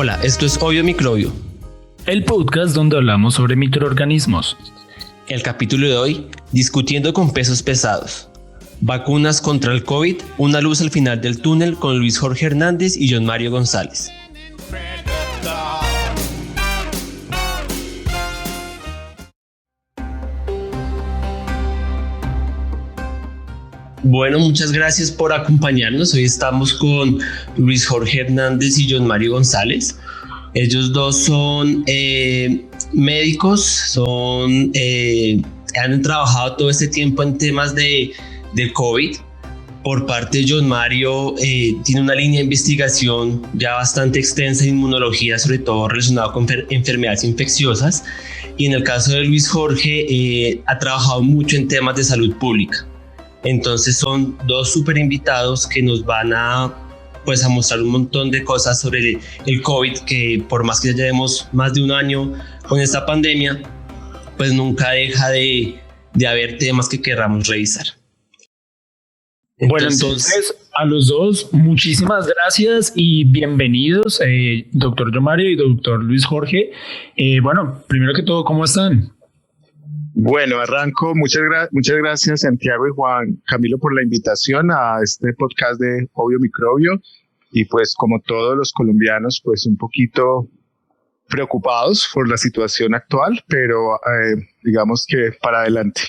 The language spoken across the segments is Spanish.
Hola, esto es Obvio Microbio, el podcast donde hablamos sobre microorganismos. El capítulo de hoy, discutiendo con pesos pesados. Vacunas contra el COVID, una luz al final del túnel con Luis Jorge Hernández y John Mario González. Bueno, muchas gracias por acompañarnos. Hoy estamos con Luis Jorge Hernández y John Mario González. Ellos dos son médicos, han trabajado todo este tiempo en temas de COVID. Por parte de John Mario, tiene una línea de investigación ya bastante extensa en inmunología, sobre todo relacionada con enfermedades infecciosas. Y en el caso de Luis Jorge, ha trabajado mucho en temas de salud pública. Entonces son dos súper invitados que nos van a mostrar un montón de cosas sobre el COVID, que por más que ya llevemos más de un año con esta pandemia, pues nunca deja de haber temas que querramos revisar. Entonces a los dos, muchísimas gracias y bienvenidos, doctor John Mario y doctor Luis Jorge. Primero que todo, ¿cómo están? Bueno, arranco. Muchas gracias Santiago y Juan Camilo por la invitación a este podcast de Obvio Microbio. Y pues como todos los colombianos, pues un poquito preocupados por la situación actual, pero digamos que para adelante.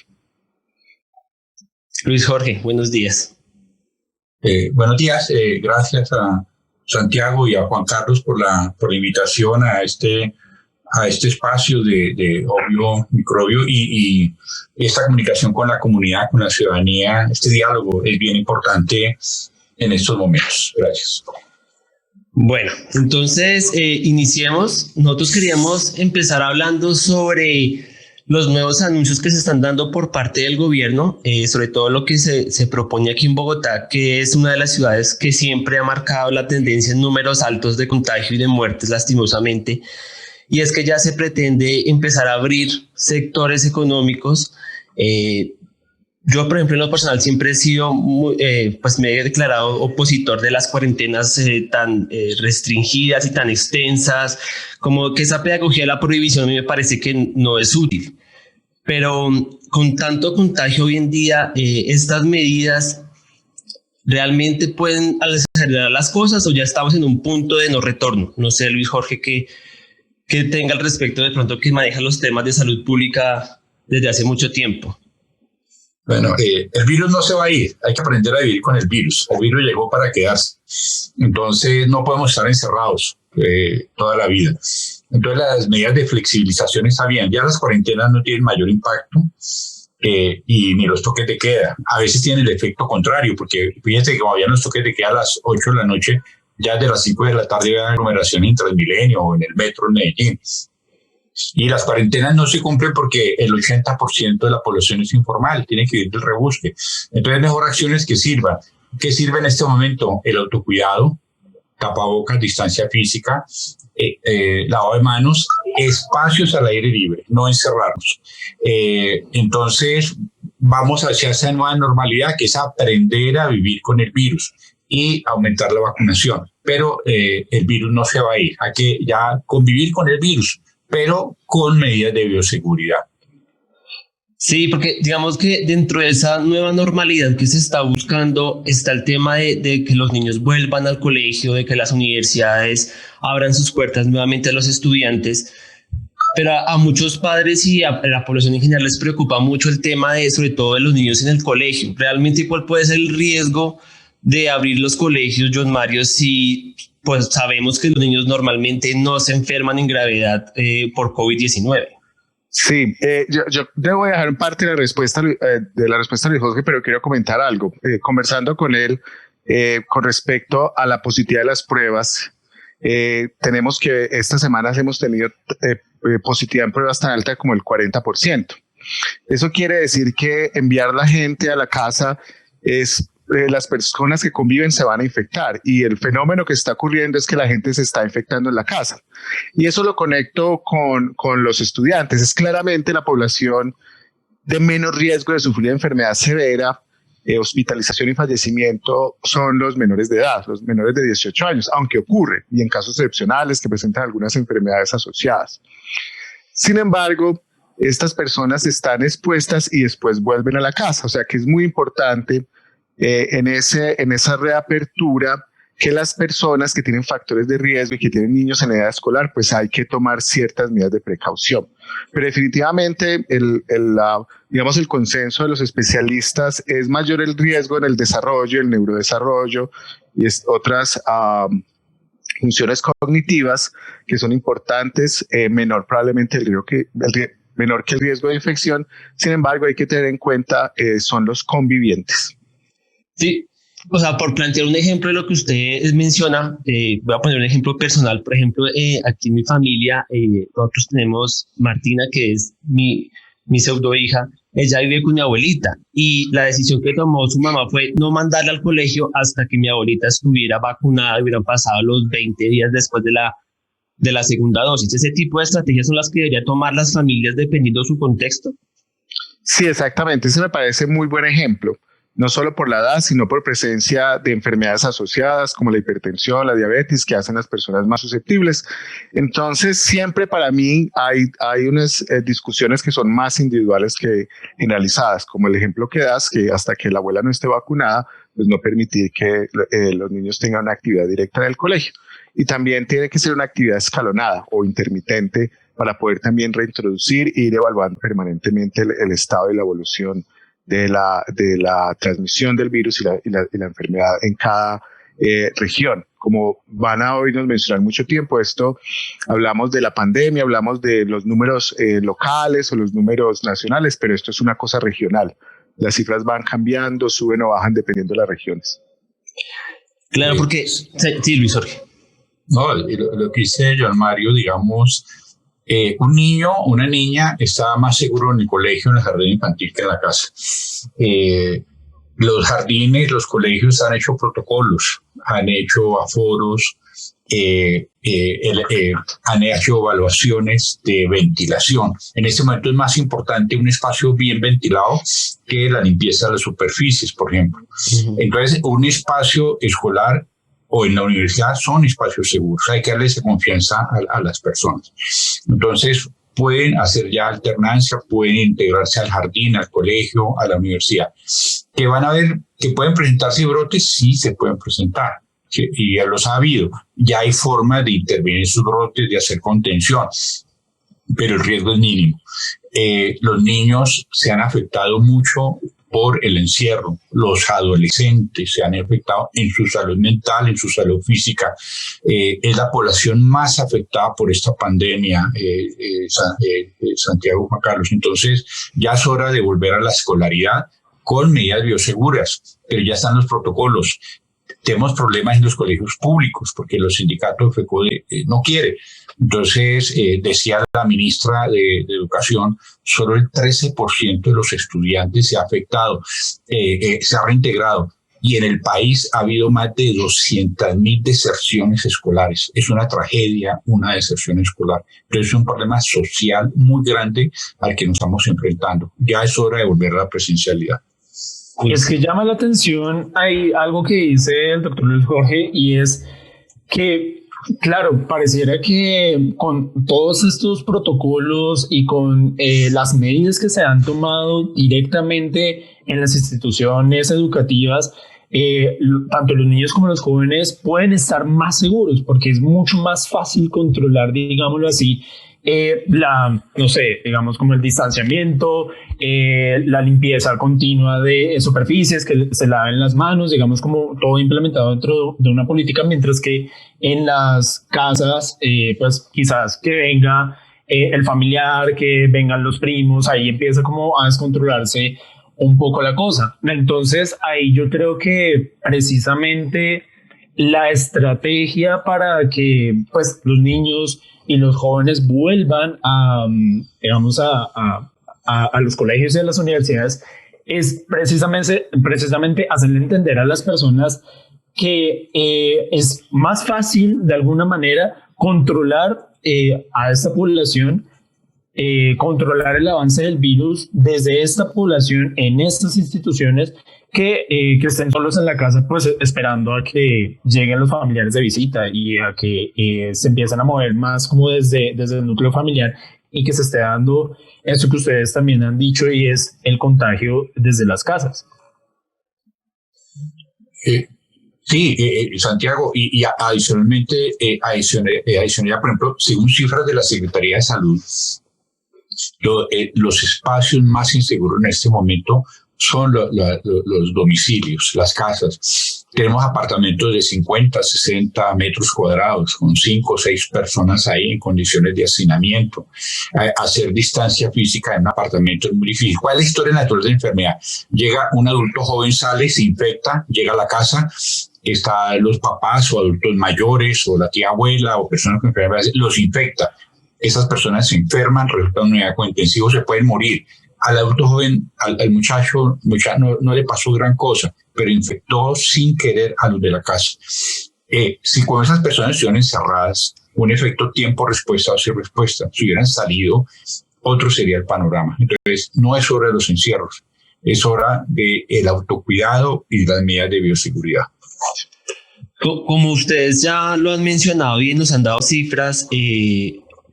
Luis Jorge, buenos días. Buenos días, gracias a Santiago y a Juan Carlos por la invitación a este espacio de Obvio Microbio y esta comunicación con la comunidad, con la ciudadanía. Este diálogo es bien importante en estos momentos. Gracias. Bueno, entonces iniciemos. Nosotros queríamos empezar hablando sobre los nuevos anuncios que se están dando por parte del gobierno, sobre todo lo que se propone aquí en Bogotá, que es una de las ciudades que siempre ha marcado la tendencia en números altos de contagio y de muertes, lastimosamente. Y es que ya se pretende empezar a abrir sectores económicos. Yo, por ejemplo, en lo personal siempre he sido, me he declarado opositor de las cuarentenas tan restringidas y tan extensas, como que esa pedagogía de la prohibición a mí me parece que no es útil. Pero con tanto contagio hoy en día, estas medidas realmente pueden acelerar las cosas o ya estamos en un punto de no retorno. No sé, Luis Jorge, que tenga al respecto, de pronto, que maneja los temas de salud pública desde hace mucho tiempo. Bueno, el virus no se va a ir, hay que aprender a vivir con el virus. El virus llegó para quedarse, entonces no podemos estar encerrados toda la vida. Entonces las medidas de flexibilización están bien, ya las cuarentenas no tienen mayor impacto y ni los toques de queda. A veces tienen el efecto contrario, porque fíjense que como había los toques de queda a las 8 de la noche, ya de las 5 de la tarde había aglomeración en Transmilenio o en el metro en Medellín. Y las cuarentenas no se cumplen porque el 80% de la población es informal, tiene que vivir del rebusque. Entonces, mejor acciones que sirvan. ¿Qué sirve en este momento? El autocuidado, tapabocas, distancia física, lavado de manos, espacios al aire libre, no encerrarnos. Entonces, vamos hacia esa nueva normalidad, que es aprender a vivir con el virus y aumentar la vacunación. Pero el virus no se va a ir, hay que ya convivir con el virus, pero con medidas de bioseguridad. Sí, porque digamos que dentro de esa nueva normalidad que se está buscando está el tema de que los niños vuelvan al colegio, de que las universidades abran sus puertas nuevamente a los estudiantes, pero a muchos padres y a la población en general les preocupa mucho el tema sobre todo de los niños en el colegio. Realmente, ¿cuál puede ser el riesgo de abrir los colegios, John Mario, si pues sabemos que los niños normalmente no se enferman en gravedad por COVID-19? Sí, yo debo dejar en parte la respuesta de Luis Jorge, pero quiero comentar algo. Conversando con él con respecto a la positividad de las pruebas, tenemos que estas semanas hemos tenido positividad en pruebas tan alta como el 40%. Eso quiere decir que enviar la gente a la casa es las personas que conviven se van a infectar y el fenómeno que está ocurriendo es que la gente se está infectando en la casa. Y eso lo conecto con los estudiantes. Es claramente la población de menos riesgo de sufrir enfermedad severa hospitalización y fallecimiento son los menores de edad, los menores de 18 años, aunque ocurre, y en casos excepcionales que presentan algunas enfermedades asociadas. Sin embargo, estas personas están expuestas y después vuelven a la casa, o sea que es muy importante en esa reapertura que las personas que tienen factores de riesgo y que tienen niños en edad escolar, pues hay que tomar ciertas medidas de precaución. Pero definitivamente el consenso de los especialistas es mayor el riesgo en el desarrollo, el neurodesarrollo y otras funciones cognitivas que son importantes, menor probablemente menor que el riesgo de infección. Sin embargo, hay que tener en cuenta son los convivientes. Sí, o sea, por plantear un ejemplo de lo que usted menciona, voy a poner un ejemplo personal. Por ejemplo, aquí en mi familia, nosotros tenemos Martina, que es mi pseudo hija. Ella vive con mi abuelita y la decisión que tomó su mamá fue no mandarla al colegio hasta que mi abuelita estuviera vacunada, hubieran pasado los 20 días después de la segunda dosis. Ese tipo de estrategias son las que deberían tomar las familias dependiendo de su contexto. Sí, exactamente. Ese me parece muy buen ejemplo. No solo por la edad, sino por presencia de enfermedades asociadas como la hipertensión, la diabetes, que hacen las personas más susceptibles. Entonces, siempre para mí hay unas discusiones que son más individuales que generalizadas, como el ejemplo que das, que hasta que la abuela no esté vacunada, pues no permitir que los niños tengan una actividad directa en el colegio. Y también tiene que ser una actividad escalonada o intermitente para poder también reintroducir e ir evaluando permanentemente el estado y la evolución de la transmisión del virus y la enfermedad en cada región. Como van a oírnos mencionar mucho tiempo, hablamos de la pandemia, hablamos de los números locales o los números nacionales, pero esto es una cosa regional. Las cifras van cambiando, suben o bajan dependiendo de las regiones. Claro, porque... Sí, Luis Jorge. No, lo que dice Joan Mario, digamos... un niño o una niña está más seguro en el colegio, en el jardín infantil que en la casa. Los jardines, los colegios han hecho protocolos, han hecho aforos, han hecho evaluaciones de ventilación. En este momento es más importante un espacio bien ventilado que la limpieza de las superficies, por ejemplo. Entonces, un espacio escolar o en la universidad son espacios seguros. Hay que darle esa confianza a las personas. Entonces, pueden hacer ya alternancia, pueden integrarse al jardín, al colegio, a la universidad. ¿Que van a ver que pueden presentarse brotes? Sí, se pueden presentar. Y ya los ha habido. Ya hay forma de intervenir en sus brotes, de hacer contención, pero el riesgo es mínimo. Los niños se han afectado mucho por el encierro. Los adolescentes se han afectado en su salud mental, en su salud física. Es la población más afectada por esta pandemia, Santiago, Juan Carlos. Entonces, ya es hora de volver a la escolaridad con medidas bioseguras, pero ya están los protocolos. Tenemos problemas en los colegios públicos porque los sindicatos de FECODE no quieren. Entonces, decía la ministra de Educación, solo el 13% de los estudiantes se ha afectado, se ha reintegrado. Y en el país ha habido más de 200.000 deserciones escolares. Es una tragedia, una deserción escolar. Entonces, es un problema social muy grande al que nos estamos enfrentando. Ya es hora de volver a la presencialidad. Es que llama la atención, hay algo que dice el doctor Luis Jorge, y es que, claro, pareciera que con todos estos protocolos y con las medidas que se han tomado directamente en las instituciones educativas, tanto los niños como los jóvenes pueden estar más seguros porque es mucho más fácil controlar, digámoslo así, digamos como el distanciamiento, la limpieza continua de superficies, que se laven las manos, digamos como todo implementado dentro de una política, mientras que en las casas, pues quizás que venga el familiar, que vengan los primos, ahí empieza como a descontrolarse un poco la cosa. Entonces ahí yo creo que precisamente la estrategia para que pues los niños y los jóvenes vuelvan a los colegios y a las universidades es precisamente hacerle entender a las personas que es más fácil de alguna manera controlar a esta población, controlar el avance del virus desde esta población en estas instituciones, que estén solos en la casa, pues esperando a que lleguen los familiares de visita y a que se empiecen a mover más como desde el núcleo familiar, y que se esté dando eso que ustedes también han dicho, y es el contagio desde las casas. Sí, Santiago, y adicionalmente, adicionaría, por ejemplo, según cifras de la Secretaría de Salud, los espacios más inseguros en este momento son los domicilios, las casas. Tenemos apartamentos de 50, 60 metros cuadrados con 5 o 6 personas ahí en condiciones de hacinamiento. Hacer distancia física en un apartamento es muy difícil. ¿Cuál es la historia natural de la enfermedad? Llega un adulto joven, sale, se infecta, llega a la casa, están los papás o adultos mayores o la tía abuela o personas con enfermedades, los infecta. Esas personas se enferman, resultan en unidad de cuidado intensivo, se pueden morir. Al adulto joven, al muchacho no le pasó gran cosa, pero infectó sin querer a los de la casa. Si con esas personas estuvieran encerradas, un efecto tiempo-respuesta o sin respuesta, si hubieran salido, otro sería el panorama. Entonces, no es hora de los encierros, es hora del autocuidado y las medidas de bioseguridad. Como ustedes ya lo han mencionado y nos han dado cifras,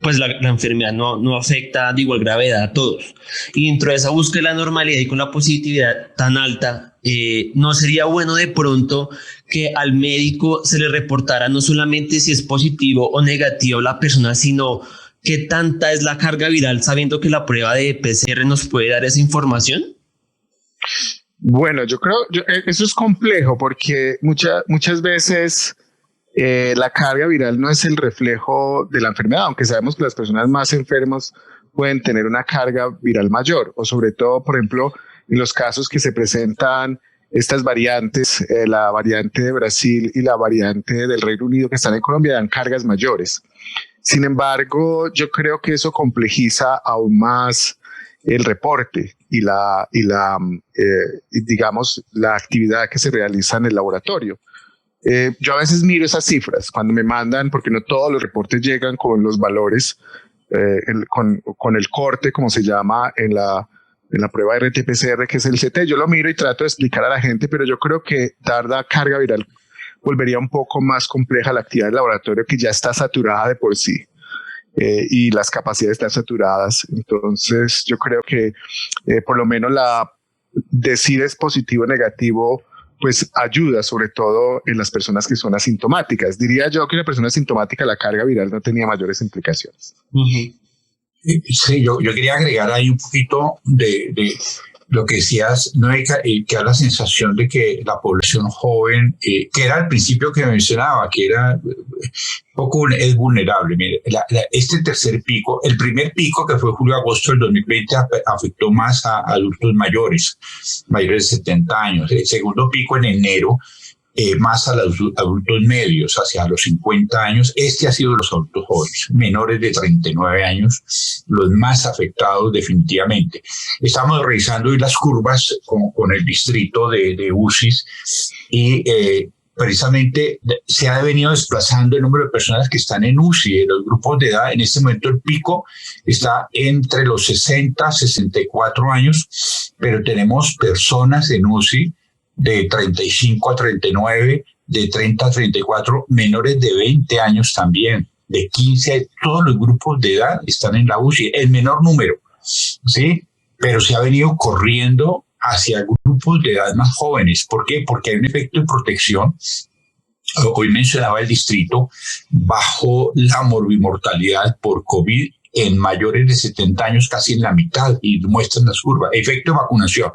pues la enfermedad no afecta de igual gravedad a todos. Y dentro de esa búsqueda de la normalidad y con la positividad tan alta, ¿no sería bueno de pronto que al médico se le reportara no solamente si es positivo o negativo la persona, sino qué tanta es la carga viral, sabiendo que la prueba de PCR nos puede dar esa información? Bueno, yo creo, eso es complejo porque muchas veces la carga viral no es el reflejo de la enfermedad, aunque sabemos que las personas más enfermas pueden tener una carga viral mayor, o sobre todo, por ejemplo, en los casos que se presentan estas variantes, la variante de Brasil y la variante del Reino Unido que están en Colombia, dan cargas mayores. Sin embargo, yo creo que eso complejiza aún más el reporte y digamos, la actividad que se realiza en el laboratorio. Yo a veces miro esas cifras cuando me mandan, porque no todos los reportes llegan con los valores, con el corte, como se llama en la prueba de RT-PCR, que es el CT. Yo lo miro y trato de explicar a la gente, pero yo creo que dar la carga viral volvería un poco más compleja la actividad del laboratorio, que ya está saturada de por sí. Y las capacidades están saturadas. Entonces yo creo que por lo menos decir es positivo o negativo pues ayuda, sobre todo en las personas que son asintomáticas. Diría yo que en la persona asintomática la carga viral no tenía mayores implicaciones. Uh-huh. Sí, yo quería agregar ahí un poquito de lo que decías, ¿no? Que da la sensación de que la población joven, que era al principio que mencionaba, que era poco es vulnerable. Mire, este tercer pico, el primer pico que fue julio-agosto del 2020 afectó más a adultos mayores de 70 años. El segundo pico en enero, más a los adultos medios, hacia los 50 años. Este ha sido los adultos jóvenes, menores de 39 años, los más afectados definitivamente. Estamos revisando hoy las curvas con el distrito de UCIs y precisamente se ha venido desplazando el número de personas que están en UCI, en los grupos de edad. En este momento el pico está entre los 60 y 64 años, pero tenemos personas en UCI de 35 a 39, de 30 a 34, menores de 20 años también, de 15, todos los grupos de edad están en la UCI, el menor número, ¿sí? Pero se ha venido corriendo hacia grupos de edad más jóvenes. ¿Por qué? Porque hay un efecto de protección. Hoy mencionaba el distrito, bajo la morbimortalidad por COVID en mayores de 70 años casi en la mitad, y muestran las curvas. Efecto de vacunación,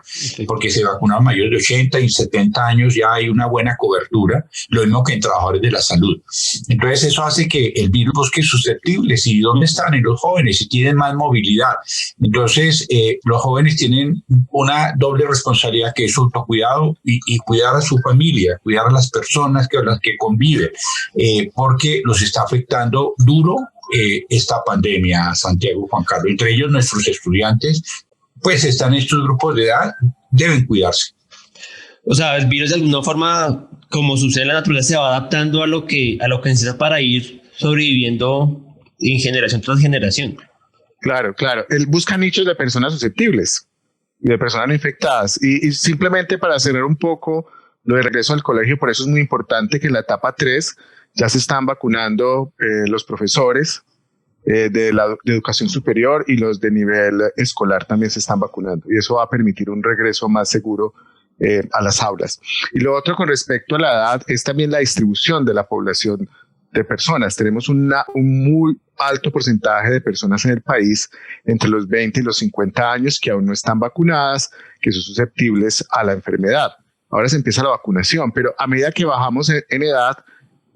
porque se vacunaron mayores de 80 y 70 años, ya hay una buena cobertura, lo mismo que en trabajadores de la salud. Entonces eso hace que el virus busque susceptibles. ¿Y dónde están? En los jóvenes, y tienen más movilidad. Entonces los jóvenes tienen una doble responsabilidad, que es autocuidado y cuidar a su familia, cuidar a las personas con las que conviven, porque los está afectando duro esta pandemia, Santiago, Juan Carlos. Entre ellos nuestros estudiantes, pues están en estos grupos de edad, deben cuidarse. O sea, el virus de alguna forma, como sucede en la naturaleza, se va adaptando a lo que necesita para ir sobreviviendo en generación tras generación. Claro. Él busca nichos de personas susceptibles. y de personas no infectadas. Y simplemente para cerrar un poco lo de regreso al colegio, por eso es muy importante que en la etapa 3 ya se están vacunando los profesores de educación superior y los de nivel escolar también se están vacunando. Y eso va a permitir un regreso más seguro a las aulas. Y lo otro con respecto a la edad es también la distribución de la población de personas. Tenemos un muy alto porcentaje de personas en el país entre los 20 y los 50 años que aún no están vacunadas, que son susceptibles a la enfermedad. Ahora se empieza la vacunación, pero a medida que bajamos en edad,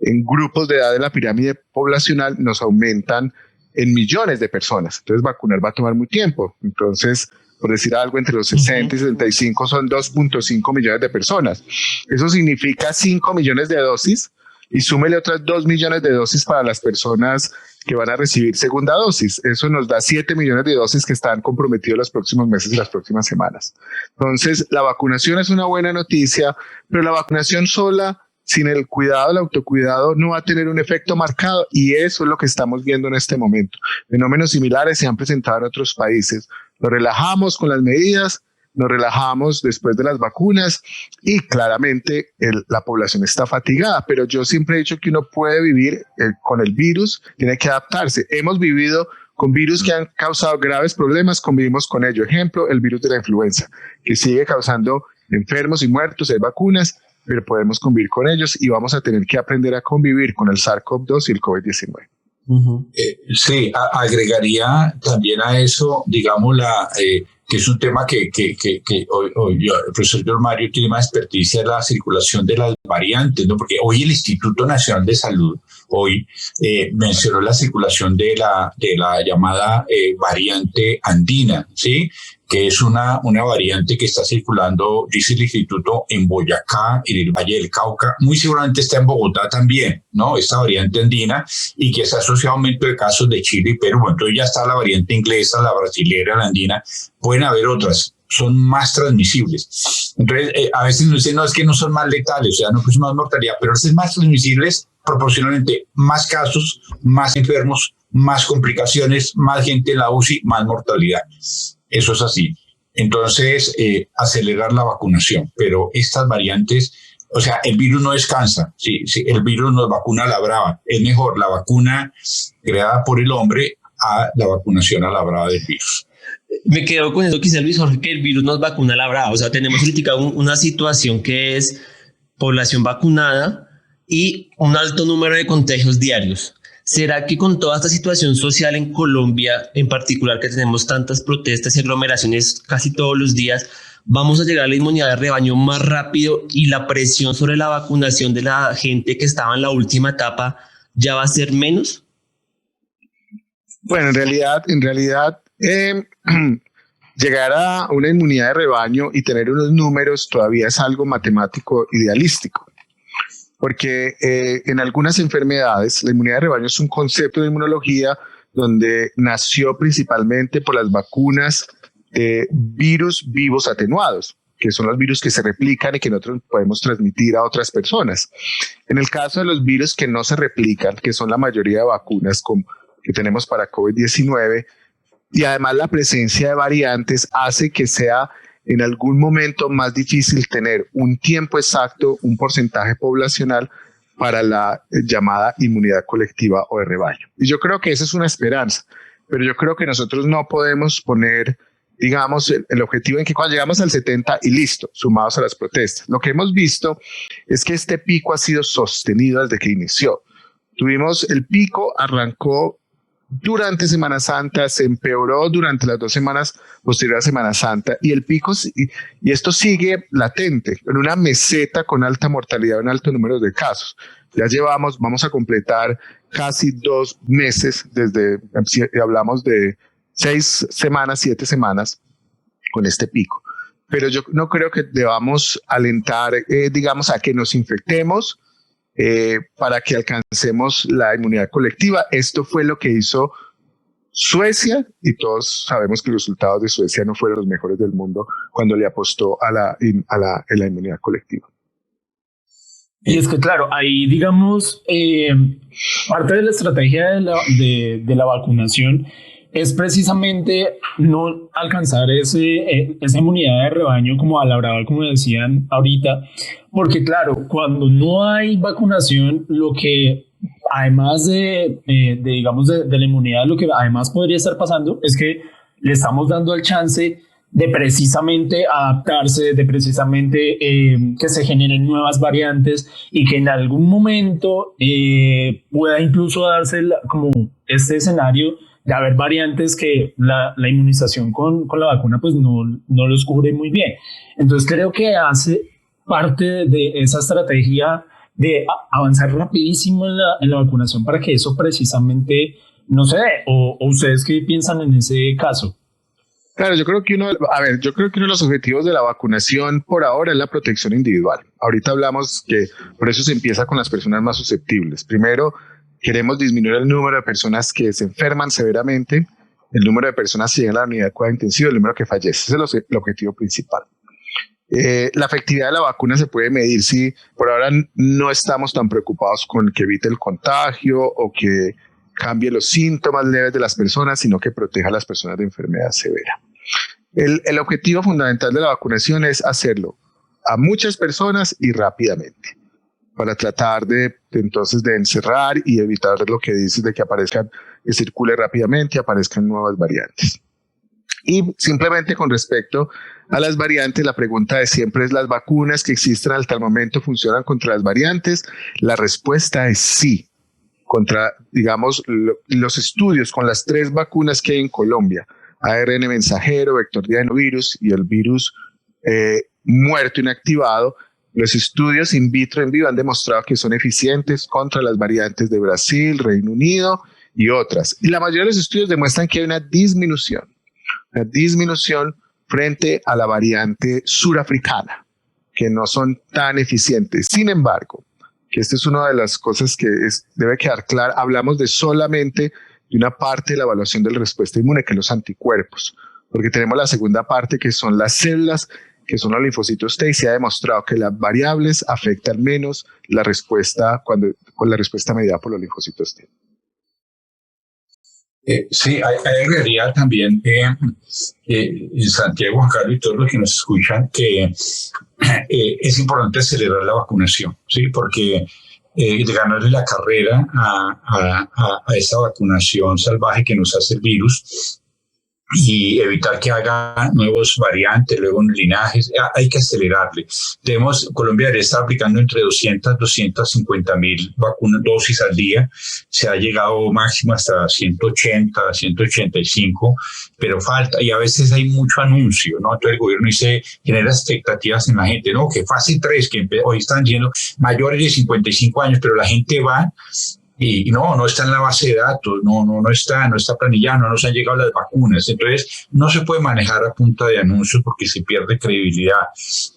en grupos de edad de la pirámide poblacional nos aumentan en millones de personas. Entonces vacunar va a tomar muy tiempo. Entonces, por decir algo, entre los 60 y 65 son 2.5 millones de personas. Eso significa 5 millones de dosis y súmele otras 2 millones de dosis para las personas que van a recibir segunda dosis. Eso nos da 7 millones de dosis que están comprometidos los próximos meses y las próximas semanas. Entonces, la vacunación es una buena noticia, pero la vacunación sola, sin el cuidado, el autocuidado, no va a tener un efecto marcado, y eso es lo que estamos viendo en este momento. Fenómenos similares se han presentado en otros países. Nos relajamos con las medidas, nos relajamos después de las vacunas y claramente la población está fatigada, pero yo siempre he dicho que uno puede vivir con el virus, tiene que adaptarse. Hemos vivido con virus que han causado graves problemas, convivimos con ello. Ejemplo, el virus de la influenza, que sigue causando enfermos y muertos, hay vacunas, pero podemos convivir con ellos y vamos a tener que aprender a convivir con el SARS-CoV-2 y el COVID-19. Sí, agregaría también a eso, digamos, que es un tema que hoy el profesor John Mario tiene más experticia, la circulación de las variantes, ¿no? Porque hoy el Instituto Nacional de Salud mencionó la circulación de la llamada variante andina, ¿sí? Que es una variante que está circulando, dice el instituto, en Boyacá, en el Valle del Cauca, muy seguramente está en Bogotá también, ¿no? Esta variante andina, y que está asociada a aumento de casos de Chile y Perú. Bueno, entonces ya está la variante inglesa, la brasilera, la andina, pueden haber otras, son más transmisibles. Entonces, a veces nos dicen, no, es que no son más letales, o sea, no es más mortalidad, pero es más transmisibles, proporcionalmente más casos, más enfermos, más complicaciones, más gente en la UCI, más mortalidad. Eso es así. Entonces, acelerar la vacunación, pero estas variantes, o sea, el virus no descansa. Sí, el virus nos vacuna a la brava. Es mejor la vacuna creada por el hombre a la vacunación a la brava del virus. Me quedo con eso que dice Luis Jorge, que el virus nos vacuna a la brava. O sea, tenemos ahorita una situación que es población vacunada y un alto número de contagios diarios. ¿Será que con toda esta situación social en Colombia, en particular que tenemos tantas protestas y aglomeraciones casi todos los días, vamos a llegar a la inmunidad de rebaño más rápido y la presión sobre la vacunación de la gente que estaba en la última etapa ya va a ser menos? Bueno, en realidad llegar a una inmunidad de rebaño y tener unos números todavía es algo matemático idealístico. Porque en algunas enfermedades la inmunidad de rebaño es un concepto de inmunología donde nació principalmente por las vacunas de virus vivos atenuados, que son los virus que se replican y que nosotros podemos transmitir a otras personas. En el caso de los virus que no se replican, que son la mayoría de vacunas que tenemos para COVID-19, y además la presencia de variantes hace que sea en algún momento más difícil tener un tiempo exacto, un porcentaje poblacional para la llamada inmunidad colectiva o de rebaño. Y yo creo que esa es una esperanza, pero yo creo que nosotros no podemos poner, digamos, el objetivo en que cuando llegamos al 70 y listo, sumados a las protestas. Lo que hemos visto es que este pico ha sido sostenido desde que inició. Tuvimos el pico, arrancó durante Semana Santa, se empeoró durante las 2 semanas posteriores a Semana Santa, y el pico, y esto sigue latente, en una meseta con alta mortalidad, en alto número de casos. Ya vamos a completar casi 2 meses desde, hablamos de 6 semanas, 7 semanas con este pico. Pero yo no creo que debamos alentar, digamos, a que nos infectemos, para que alcancemos la inmunidad colectiva. Esto fue lo que hizo Suecia, y todos sabemos que los resultados de Suecia no fueron los mejores del mundo cuando le apostó a la inmunidad colectiva. Y es que claro, ahí digamos, parte de la estrategia de la vacunación es precisamente no alcanzar esa inmunidad de rebaño como a la brava, como decían ahorita, porque claro, cuando no hay vacunación, lo que además digamos de la inmunidad, lo que además podría estar pasando es que le estamos dando el chance de precisamente adaptarse, de precisamente que se generen nuevas variantes y que en algún momento pueda incluso darse como este escenario de haber variantes que la inmunización con la vacuna pues no los cubre muy bien. Entonces creo que hace parte de esa estrategia de avanzar rapidísimo en la vacunación para que eso precisamente no se dé. ¿O ustedes qué piensan en ese caso? Claro, yo creo que uno de los objetivos de la vacunación por ahora es la protección individual. Ahorita hablamos que por eso se empieza con las personas más susceptibles. Primero, queremos disminuir el número de personas que se enferman severamente, el número de personas que llegan a la unidad de cuidado intensivo, el número que fallece. Ese es el objetivo principal. La efectividad de la vacuna se puede medir si por ahora no estamos tan preocupados con que evite el contagio o que cambie los síntomas leves de las personas, sino que proteja a las personas de enfermedad severa. El objetivo fundamental de la vacunación es hacerlo a muchas personas y rápidamente, para tratar entonces de encerrar y evitar lo que dices de que circule rápidamente y aparezcan nuevas variantes. Y simplemente con respecto a las variantes, la pregunta de siempre es: ¿las vacunas que existen hasta el momento funcionan contra las variantes? La respuesta es sí. Contra, digamos, los estudios con las 3 vacunas que hay en Colombia, ARN mensajero, vector de adenovirus y el virus muerto inactivado, los estudios in vitro en vivo han demostrado que son eficientes contra las variantes de Brasil, Reino Unido y otras. Y la mayoría de los estudios demuestran que hay una disminución frente a la variante surafricana, que no son tan eficientes. Sin embargo, que esta es una de las cosas que debe quedar clara, hablamos de solamente de una parte de la evaluación de la respuesta inmune, que son los anticuerpos, porque tenemos la segunda parte, que son las células, que son los linfocitos T, y se ha demostrado que las variables afectan menos la respuesta con la respuesta mediada por los linfocitos T. Sí, hay agregaría también Santiago, Juan Carlos y todos los que nos escuchan que es importante acelerar la vacunación, ¿sí? Porque de ganarle la carrera a esa vacunación salvaje que nos hace el virus y evitar que haga nuevos variantes, luego linajes, hay que acelerarle. Colombia debería estar aplicando entre 200 250 mil vacunas, dosis al día. Se ha llegado máximo hasta 180, 185, pero falta, y a veces hay mucho anuncio, ¿no? Entonces el gobierno genera expectativas en la gente, ¿no? Que fase 3, que hoy están yendo mayores de 55 años, pero la gente va y no está en la base de datos, no está planillado, no nos han llegado las vacunas. Entonces no se puede manejar a punta de anuncios porque se pierde credibilidad.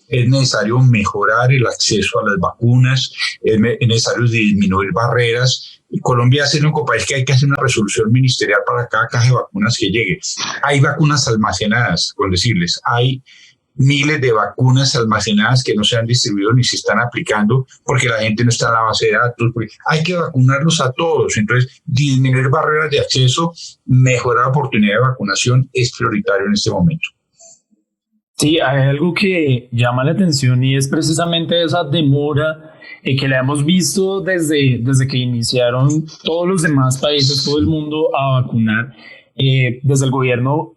Es necesario mejorar el acceso a las vacunas, es necesario disminuir barreras. Y Colombia es el único país que hay que hacer una resolución ministerial para cada caja de vacunas que llegue. Hay vacunas almacenadas, con decirles, hay miles de vacunas almacenadas que no se han distribuido ni se están aplicando porque la gente no está en la base de datos. Hay que vacunarlos a todos. Entonces, disminuir barreras de acceso, mejorar la oportunidad de vacunación es prioritario en este momento. Sí, hay algo que llama la atención y es precisamente esa demora que la hemos visto desde que iniciaron todos los demás países, todo el mundo a vacunar. Desde el gobierno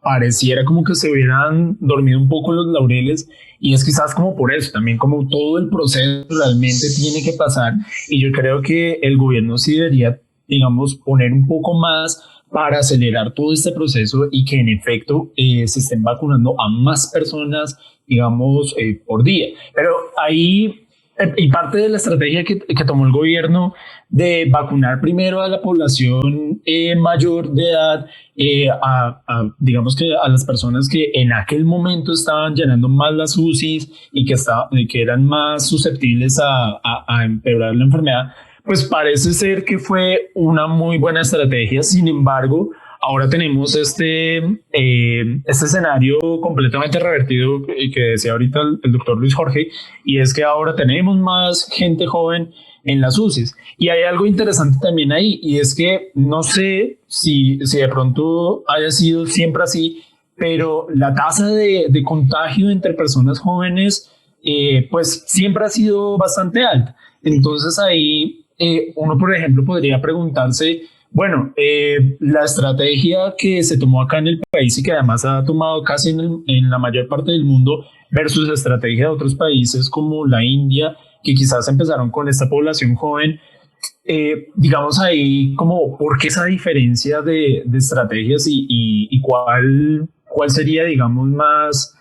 pareciera como que se hubieran dormido un poco los laureles, y es quizás como por eso, también como todo el proceso realmente tiene que pasar, y yo creo que el gobierno sí debería, digamos, poner un poco más para acelerar todo este proceso y que en efecto se estén vacunando a más personas, digamos, por día. Pero ahí, y parte de la estrategia que tomó el gobierno de vacunar primero a la población mayor de edad, digamos que a las personas que en aquel momento estaban llenando más las UCIs y que eran más susceptibles a empeorar la enfermedad, pues parece ser que fue una muy buena estrategia. Sin embargo, ahora tenemos este escenario completamente revertido que decía ahorita el doctor Luis Jorge, y es que ahora tenemos más gente joven en las UCIs. Y hay algo interesante también ahí, y es que no sé si de pronto haya sido siempre así, pero la tasa de contagio entre personas jóvenes pues siempre ha sido bastante alta. Entonces ahí uno, por ejemplo, podría preguntarse, bueno, la estrategia que se tomó acá en el país y que además ha tomado casi en la mayor parte del mundo versus la estrategia de otros países como la India, que quizás empezaron con esta población joven, digamos ahí como por qué esa diferencia de estrategias y cuál sería, digamos, más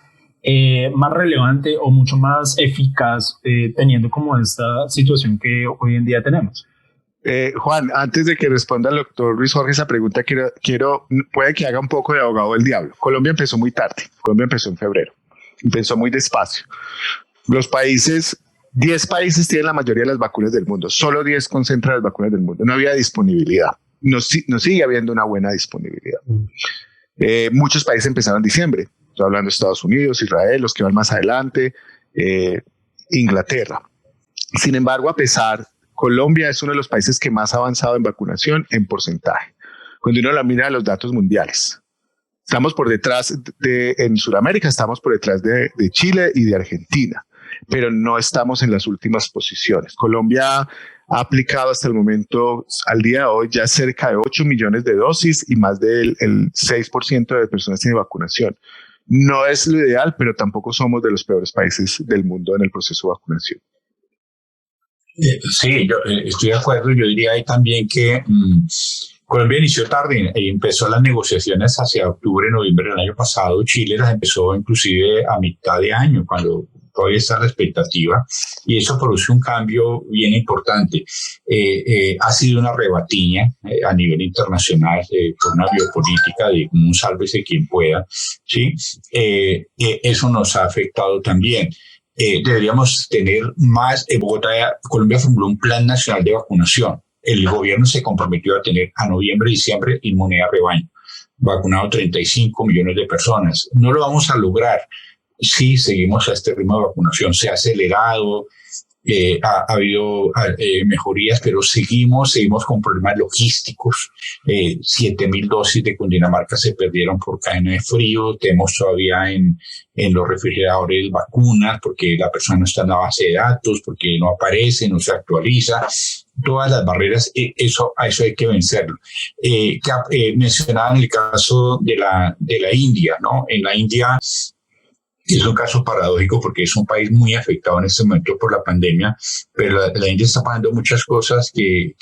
relevante o mucho más eficaz teniendo como esta situación que hoy en día tenemos. Juan, antes de que responda el doctor Luis Jorge esa pregunta, puede que haga un poco de abogado del diablo. Colombia empezó muy tarde, Colombia empezó en febrero, empezó muy despacio. Los países, 10 países tienen la mayoría de las vacunas del mundo, solo 10 concentran las vacunas del mundo, no había disponibilidad, no sigue habiendo una buena disponibilidad. Muchos países empezaron en diciembre, estoy hablando de Estados Unidos, Israel, los que van más adelante, Inglaterra. Sin embargo, Colombia es uno de los países que más ha avanzado en vacunación en porcentaje. Cuando uno la mira a los datos mundiales, estamos por detrás en Sudamérica, estamos por detrás de Chile y de Argentina, pero no estamos en las últimas posiciones. Colombia ha aplicado hasta el momento, al día de hoy, ya cerca de 8 millones de dosis y más del 6% de personas tiene vacunación. No es lo ideal, pero tampoco somos de los peores países del mundo en el proceso de vacunación. Sí, yo estoy de acuerdo. Yo diría ahí también que Colombia inició tarde y empezó las negociaciones hacia octubre, noviembre del año pasado. Chile las empezó inclusive a mitad de año, cuando todavía está la expectativa, y eso produce un cambio bien importante. Ha sido una rebatiña a nivel internacional por una biopolítica de un sálvese quien pueda, ¿sí? Eso nos ha afectado también. Deberíamos tener más. Colombia formuló un plan nacional de vacunación. El gobierno se comprometió a tener a noviembre y diciembre inmunidad rebaño, vacunado 35 millones de personas. No lo vamos a lograr si seguimos a este ritmo de vacunación. Se ha acelerado, ha habido mejorías, pero seguimos con problemas logísticos. 7,000 dosis de Cundinamarca se perdieron por cadena de frío. Tenemos todavía en los refrigeradores vacunas porque la persona no está en la base de datos, porque no aparece, no se actualiza. Todas las barreras, eso hay que vencerlo. Mencionaban el caso de la India, ¿no? En la India es un caso paradójico porque es un país muy afectado en este momento por la pandemia, pero la India está pasando muchas cosas que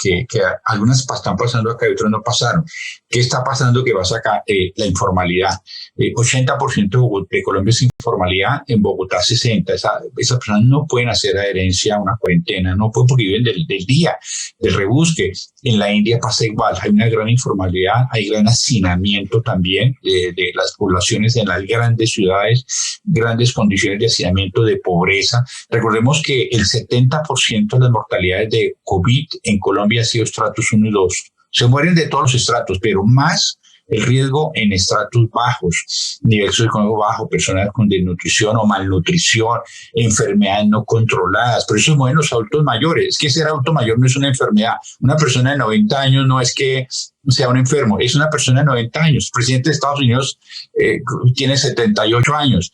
algunas están pasando acá y otras no pasaron. ¿Qué está pasando? Que pasa acá la informalidad. 80% de Colombia es informalidad, en Bogotá 60%. Esas personas no pueden hacer adherencia a una cuarentena, no pueden porque viven del día, del rebusque. En la India pasa igual, hay una gran informalidad, hay gran hacinamiento también de las poblaciones en las grandes ciudades, grandes condiciones de hacinamiento, de pobreza. Recordemos que el 70% de las mortalidades de COVID en Colombia ha sido estratos 1 y 2. Se mueren de todos los estratos, pero más el riesgo en estratos bajos, nivel socioeconómico bajo, personas con desnutrición o malnutrición, enfermedades no controladas. Por eso se mueren los adultos mayores. Es que ser adulto mayor no es una enfermedad. Una persona de 90 años no es que sea un enfermo, es una persona de 90 años. El presidente de Estados Unidos tiene 78 años.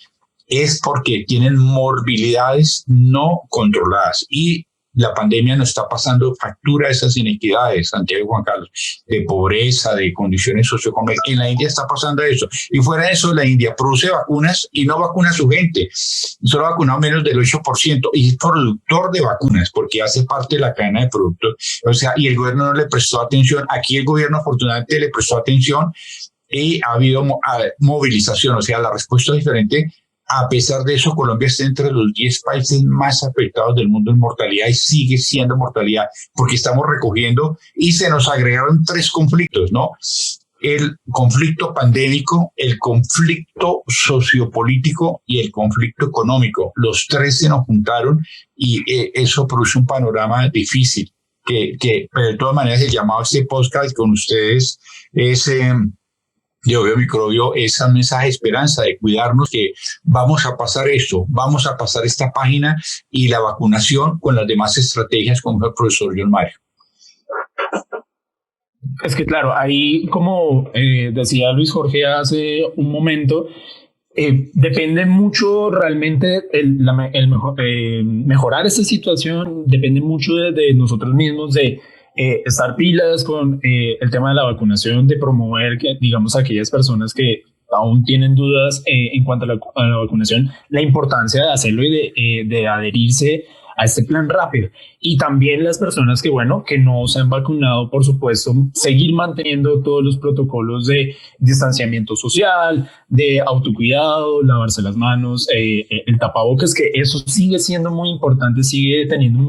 Es porque tienen morbilidades no controladas y la pandemia nos está pasando factura de esas inequidades, Santiago y Juan Carlos, de pobreza, de condiciones socioeconómicas. En la India está pasando eso. Y fuera de eso, la India produce vacunas y no vacuna a su gente. Solo ha vacunado menos del 8% y es productor de vacunas porque hace parte de la cadena de productos. O sea, y el gobierno no le prestó atención. Aquí el gobierno afortunadamente le prestó atención y ha habido movilización. O sea, la respuesta es diferente. A pesar de eso, Colombia está entre los 10 países más afectados del mundo en mortalidad y sigue siendo mortalidad porque estamos recogiendo y se nos agregaron 3 conflictos, ¿no? El conflicto pandémico, el conflicto sociopolítico y el conflicto económico. Los 3 se nos juntaron y eso produce un panorama difícil. Pero de todas maneras, el llamado a este podcast con ustedes es de Odio Microbio es un mensaje de esperanza, de cuidarnos, que vamos a pasar esto, vamos a pasar esta página y la vacunación con las demás estrategias, como el profesor John Mario. Es que claro, ahí como decía Luis Jorge hace un momento, depende mucho realmente mejorar esta situación, depende mucho de nosotros mismos, de estar pilas con el tema de la vacunación, de promover que, digamos, aquellas personas que aún tienen dudas en cuanto a la vacunación, la importancia de hacerlo y de adherirse a este plan rápido. Y también las personas que, bueno, que no se han vacunado, por supuesto, seguir manteniendo todos los protocolos de distanciamiento social, de autocuidado, lavarse las manos, el tapabocas, que eso sigue siendo muy importante, sigue teniendo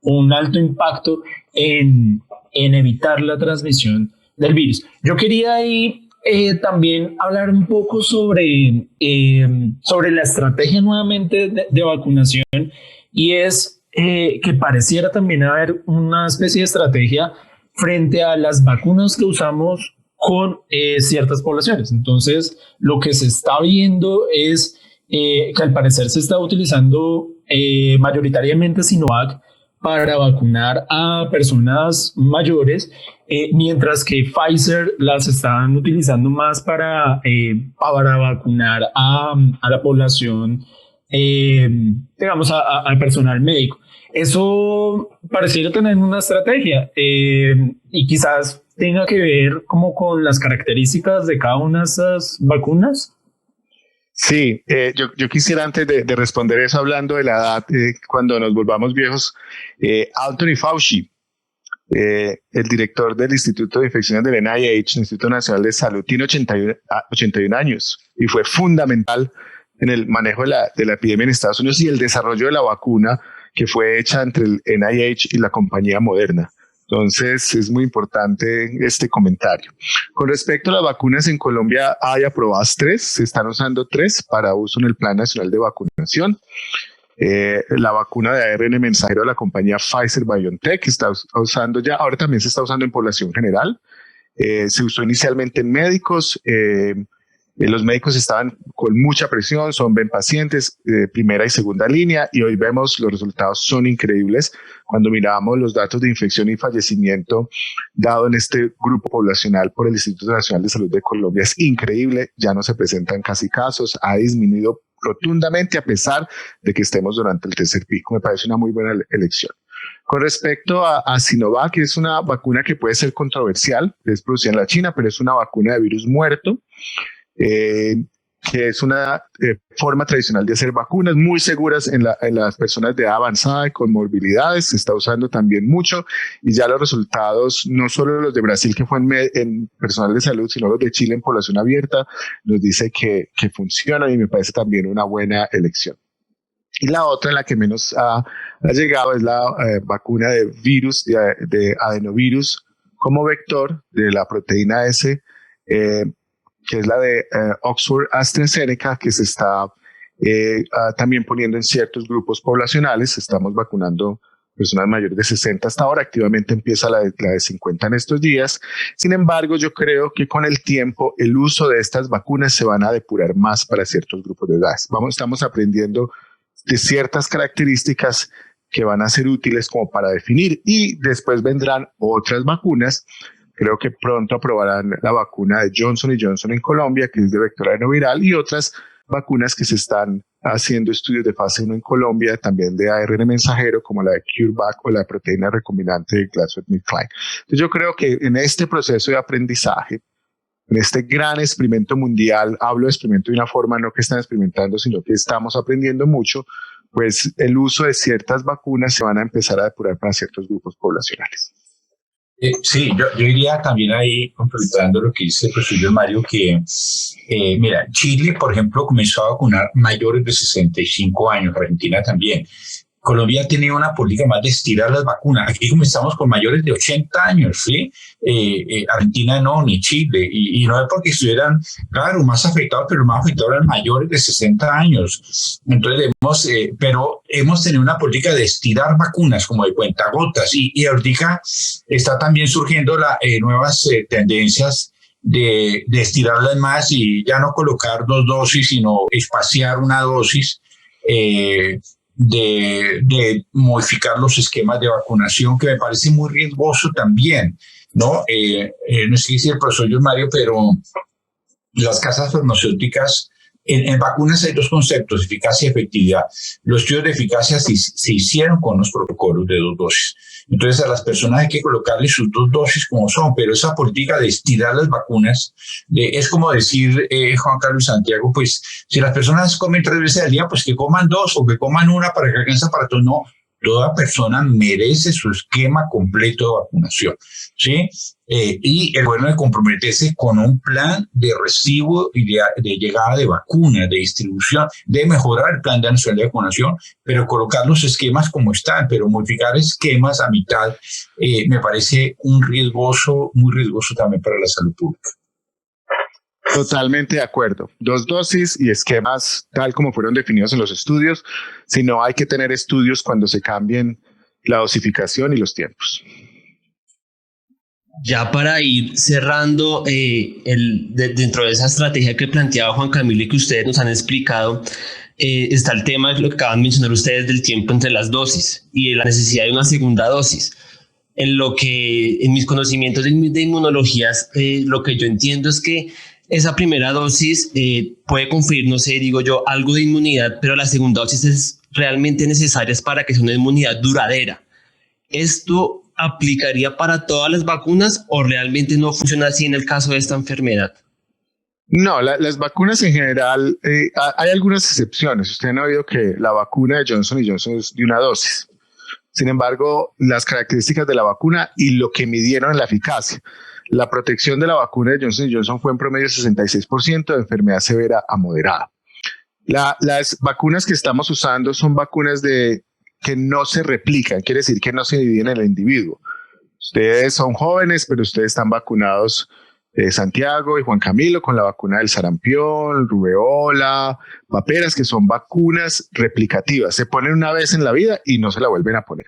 un alto impacto en evitar la transmisión del virus. Yo quería ahí también hablar un poco sobre la estrategia nuevamente de vacunación, y es que pareciera también haber una especie de estrategia frente a las vacunas que usamos con ciertas poblaciones. Entonces, lo que se está viendo es que al parecer se está utilizando mayoritariamente Sinovac para vacunar a personas mayores, mientras que Pfizer las están utilizando más para vacunar a la población, digamos, al personal médico. Eso pareciera tener una estrategia y quizás tenga que ver como con las características de cada una de esas vacunas. Sí, yo quisiera antes de responder eso, hablando de la edad, cuando nos volvamos viejos, Anthony Fauci, el director del Instituto de Infecciones del NIH, Instituto Nacional de Salud, tiene 81 años y fue fundamental en el manejo de la epidemia en Estados Unidos y el desarrollo de la vacuna que fue hecha entre el NIH y la compañía Moderna. Entonces es muy importante este comentario. Con respecto a las vacunas, en Colombia hay aprobadas 3, se están usando 3 para uso en el Plan Nacional de Vacunación. La vacuna de ARN mensajero de la compañía Pfizer-BioNTech está usando ya, ahora también se está usando en población general. Se usó inicialmente en médicos. Los médicos estaban con mucha presión, ven pacientes primera y segunda línea, y hoy vemos los resultados son increíbles. Cuando miramos los datos de infección y fallecimiento dado en este grupo poblacional por el Instituto Nacional de Salud de Colombia, es increíble, ya no se presentan casi casos, ha disminuido rotundamente a pesar de que estemos durante el tercer pico. Me parece una muy buena elección. Con respecto a Sinovac, es una vacuna que puede ser controversial, es producida en la China, pero es una vacuna de virus muerto. Que es una forma tradicional de hacer vacunas muy seguras en las personas de edad avanzada y con morbilidades. Se está usando también mucho, y ya los resultados, no solo los de Brasil que fue en personal de salud, sino los de Chile en población abierta, nos dice que funciona, y me parece también una buena elección. Y la otra, la que menos ha llegado, es la vacuna de virus, de adenovirus como vector de la proteína S, que es la de Oxford AstraZeneca, que se está también poniendo en ciertos grupos poblacionales. Estamos vacunando personas mayores de 60 hasta ahora, activamente empieza la de 50 en estos días. Sin embargo, yo creo que con el tiempo el uso de estas vacunas se van a depurar más para ciertos grupos de edad. Estamos aprendiendo de ciertas características que van a ser útiles como para definir, y después vendrán otras vacunas. Creo que pronto aprobarán la vacuna de Johnson & Johnson en Colombia, que es de vector adenoviral, y otras vacunas que se están haciendo estudios de fase 1 en Colombia, también de ARN mensajero, como la de CureVac o la proteína recombinante de GlaxoSmithKline. Entonces yo creo que en este proceso de aprendizaje, en este gran experimento mundial, hablo de experimento de una forma no que están experimentando, sino que estamos aprendiendo mucho, pues el uso de ciertas vacunas se van a empezar a depurar para ciertos grupos poblacionales. Sí, yo diría también ahí, complementando lo que dice el profesor Mario, que mira, Chile, por ejemplo, comenzó a vacunar mayores de 65 años, Argentina también. Colombia tiene una política más de estirar las vacunas. Aquí comenzamos con mayores de 80 años, ¿sí? Argentina no, ni Chile. Y no es porque estuvieran, claro, más afectados, pero más afectados eran mayores de 60 años. Entonces, pero hemos tenido una política de estirar vacunas como de cuentagotas. Y ahorita está también surgiendo nuevas tendencias de estirarlas más y ya no colocar 2 dosis, sino espaciar una dosis, de modificar los esquemas de vacunación, que me parece muy riesgoso también, ¿no? No sé si el profesor John Mario, pero las casas farmacéuticas, en vacunas hay 2 conceptos, eficacia y efectividad. Los estudios de eficacia se hicieron con los protocolos de 2 dosis. Entonces a las personas hay que colocarle sus 2 dosis como son, pero esa política de estirar las vacunas, es como decir, Juan Carlos Santiago, pues si las personas comen 3 veces al día, pues que coman 2 o que coman 1 para que alcance para todos. No, toda persona merece su esquema completo de vacunación, ¿sí? Y el bueno de comprometerse con un plan de recibo y de llegada de vacunas, de distribución, de mejorar el plan de nacional de vacunación, pero colocar los esquemas como están, pero modificar esquemas a mitad, me parece muy riesgoso también para la salud pública. Totalmente de acuerdo. 2 dosis y esquemas tal como fueron definidos en los estudios, si no hay que tener estudios cuando se cambien la dosificación y los tiempos. Ya para ir cerrando, dentro de esa estrategia que planteaba Juan Camilo y que ustedes nos han explicado, está el tema de lo que acaban de mencionar ustedes del tiempo entre las dosis y de la necesidad de una segunda dosis. En mis conocimientos de inmunologías, lo que yo entiendo es que esa primera dosis puede conferir, no sé, digo yo, algo de inmunidad, pero la segunda dosis es realmente necesaria para que sea una inmunidad duradera. ¿Esto aplicaría para todas las vacunas o realmente no funciona así en el caso de esta enfermedad? No, las vacunas en general, hay algunas excepciones. Ustedes han oído que la vacuna de Johnson & Johnson es de 1 dosis. Sin embargo, las características de la vacuna y lo que midieron en la eficacia. La protección de la vacuna de Johnson & Johnson fue en promedio 66% de enfermedad severa a moderada. Las vacunas que estamos usando son vacunas que no se replican, quiere decir que no se dividen en el individuo. Ustedes son jóvenes, pero ustedes están vacunados, Santiago y Juan Camilo, con la vacuna del sarampión, rubeola, paperas, que son vacunas replicativas. Se ponen una vez en la vida y no se la vuelven a poner.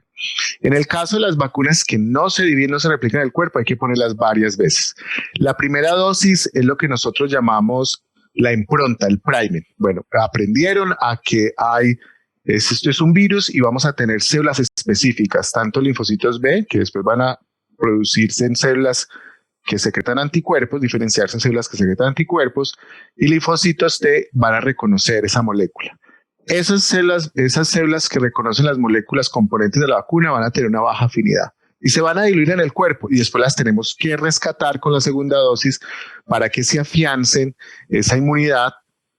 En el caso de las vacunas que no se dividen, no se replican en el cuerpo, hay que ponerlas varias veces. La primera dosis es lo que nosotros llamamos la impronta, el priming. Bueno, aprendieron a que esto es un virus y vamos a tener células específicas, tanto linfocitos B, que después van a producirse en células que secretan anticuerpos, diferenciarse en células que secretan anticuerpos, y linfocitos T van a reconocer esa molécula. Esas células que reconocen las moléculas componentes de la vacuna van a tener una baja afinidad y se van a diluir en el cuerpo, y después las tenemos que rescatar con la segunda dosis para que se afiancen esa inmunidad,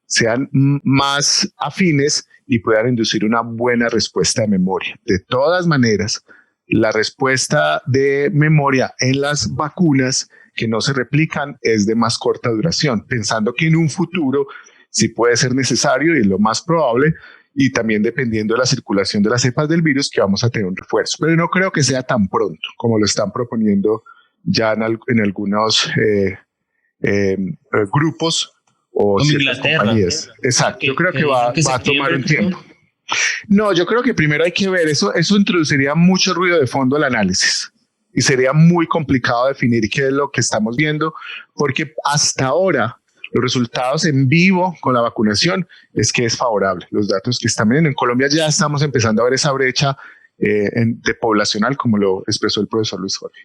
sean más afines y puedan inducir una buena respuesta de memoria. De todas maneras, la respuesta de memoria en las vacunas que no se replican es de más corta duración, pensando que en un futuro sí puede ser necesario, y es lo más probable, y también dependiendo de la circulación de las cepas del virus, que vamos a tener un refuerzo. Pero no creo que sea tan pronto como lo están proponiendo ya en algunos grupos o ciertas compañías. Exacto, yo creo que va a tomar un tiempo. No, yo creo que primero hay que ver eso introduciría mucho ruido de fondo al análisis y sería muy complicado definir qué es lo que estamos viendo, porque hasta ahora los resultados en vivo con la vacunación es que es favorable. Los datos que están viendo en Colombia, ya estamos empezando a ver esa brecha de poblacional, como lo expresó el profesor Luis Jorge.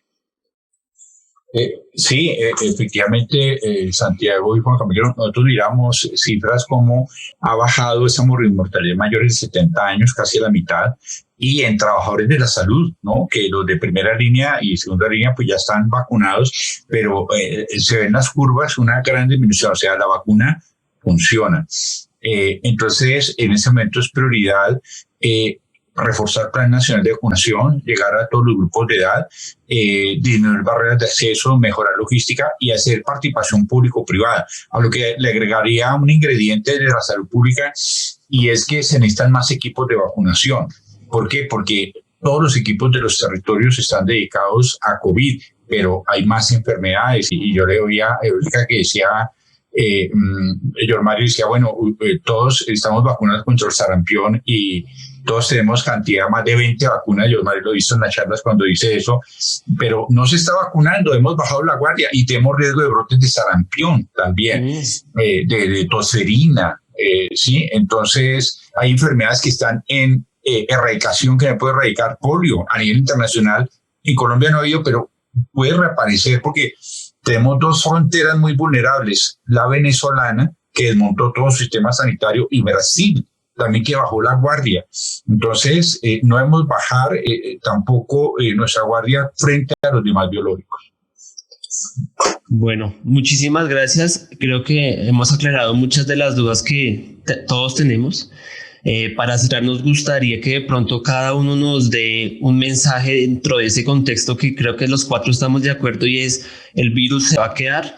Sí, efectivamente, Santiago y Juan Camilo, nosotros miramos cifras como ha bajado esa mortalidad mayores de 70 años, casi a la mitad, y en trabajadores de la salud, ¿no? Que los de primera línea y segunda línea pues ya están vacunados, pero se ven las curvas una gran disminución, o sea, la vacuna funciona. Entonces, en ese momento es prioridad reforzar el Plan Nacional de Vacunación, llegar a todos los grupos de edad, disminuir barreras de acceso, mejorar logística y hacer participación público-privada, a lo que le agregaría un ingrediente de la salud pública, y es que se necesitan más equipos de vacunación. ¿Por qué? Porque todos los equipos de los territorios están dedicados a COVID, pero hay más enfermedades, y yo le oía a Eólica que decía, John Mario decía, bueno, todos estamos vacunados contra el sarampión y todos tenemos cantidad, más de 20 vacunas, yo lo he visto en las charlas cuando dice eso, pero no se está vacunando, hemos bajado la guardia y tenemos riesgo de brotes de sarampión también, de tosferina, ¿sí? Entonces hay enfermedades que están en erradicación, que no puede erradicar. Polio a nivel internacional, en Colombia no ha habido, pero puede reaparecer porque tenemos dos fronteras muy vulnerables, la venezolana, que desmontó todo su sistema sanitario, y Brasil también, que bajó la guardia. Entonces, no debemos bajar tampoco nuestra guardia frente a los demás biológicos. Bueno, muchísimas gracias. Creo que hemos aclarado muchas de las dudas que todos tenemos. Para cerrar, nos gustaría que de pronto cada uno nos dé un mensaje dentro de ese contexto que creo que los cuatro estamos de acuerdo, y es: el virus se va a quedar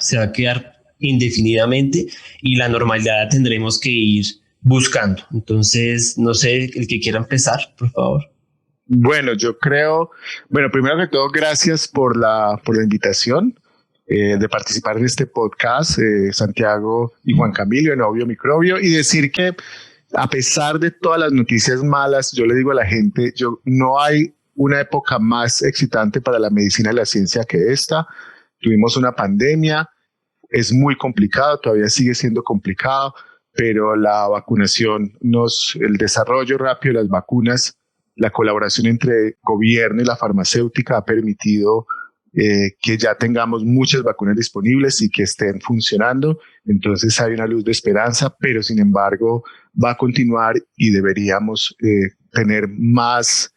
indefinidamente y la normalidad la tendremos que ir buscando. Entonces, no sé, el que quiera empezar, por favor. Bueno, yo creo, primero que todo, gracias por la invitación de participar en este podcast, Santiago y Juan Camilo, en Obvio Microbio, y decir que a pesar de todas las noticias malas, yo le digo a la gente, no hay una época más excitante para la medicina y la ciencia que esta. Tuvimos una pandemia, es muy complicado, todavía sigue siendo complicado, pero la vacunación, el desarrollo rápido de las vacunas, la colaboración entre gobierno y la farmacéutica ha permitido que ya tengamos muchas vacunas disponibles y que estén funcionando. Entonces hay una luz de esperanza, pero sin embargo va a continuar y deberíamos tener más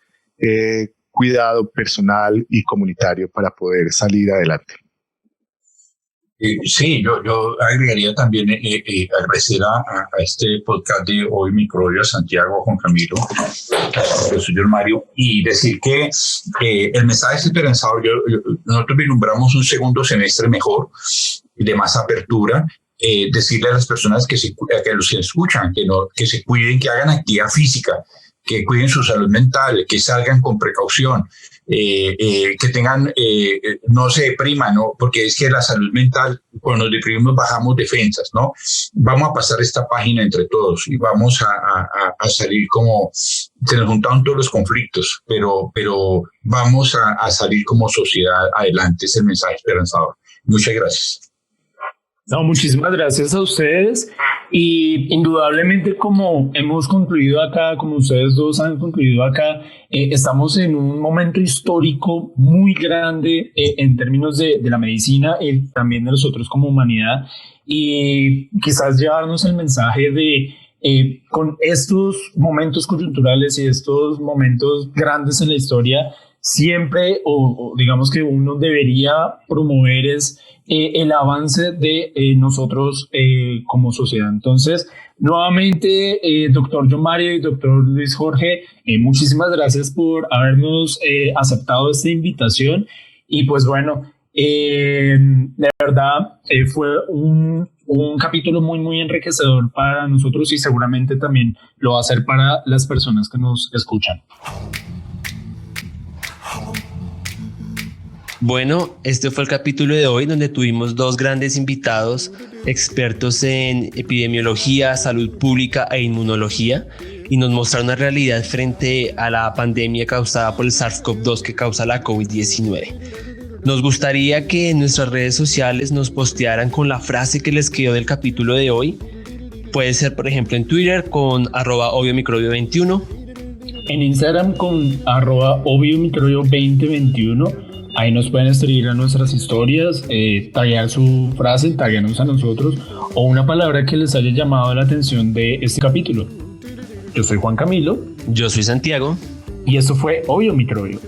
cuidado personal y comunitario para poder salir adelante. Sí, yo agregaría también agradecer a este podcast de Hoy Microbio, a Santiago, a Juan Camilo, al profesor Mario, y decir que el mensaje es esperanzador. Nosotros vislumbramos un segundo semestre mejor, de más apertura. Decirle a las personas que los que escuchan, que se cuiden, que hagan actividad física, que cuiden su salud mental, que salgan con precaución, que tengan, no se depriman, ¿no? Porque es que la salud mental, cuando nos deprimimos bajamos defensas, ¿no? Vamos a pasar esta página entre todos y vamos a salir como, se nos juntaron todos los conflictos, pero vamos a salir como sociedad adelante. Es el mensaje esperanzador. Muchas gracias. No, muchísimas gracias a ustedes, y indudablemente, como hemos concluido acá, como ustedes dos han concluido acá, estamos en un momento histórico muy grande en términos de la medicina y también de nosotros como humanidad, y quizás llevarnos el mensaje de con estos momentos coyunturales y estos momentos grandes en la historia, siempre, o digamos que uno debería promover es el avance de nosotros como sociedad. Entonces, nuevamente, doctor John Mario y doctor Luis Jorge, muchísimas gracias por habernos aceptado esta invitación. Y pues bueno, de verdad fue un capítulo muy, muy enriquecedor para nosotros, y seguramente también lo va a ser para las personas que nos escuchan. Bueno, este fue el capítulo de hoy, donde tuvimos dos grandes invitados, expertos en epidemiología, salud pública e inmunología, y nos mostraron una realidad frente a la pandemia causada por el SARS-CoV-2 que causa la COVID-19. Nos gustaría que en nuestras redes sociales nos postearan con la frase que les quedó del capítulo de hoy. Puede ser, por ejemplo, en Twitter con @obiomicrobio21, en Instagram con @obiomicrobio2021. Ahí nos pueden escribir a nuestras historias, taggear su frase, taggearnos a nosotros, o una palabra que les haya llamado la atención de este capítulo. Yo soy Juan Camilo. Yo soy Santiago. Y esto fue Obvio Microbio.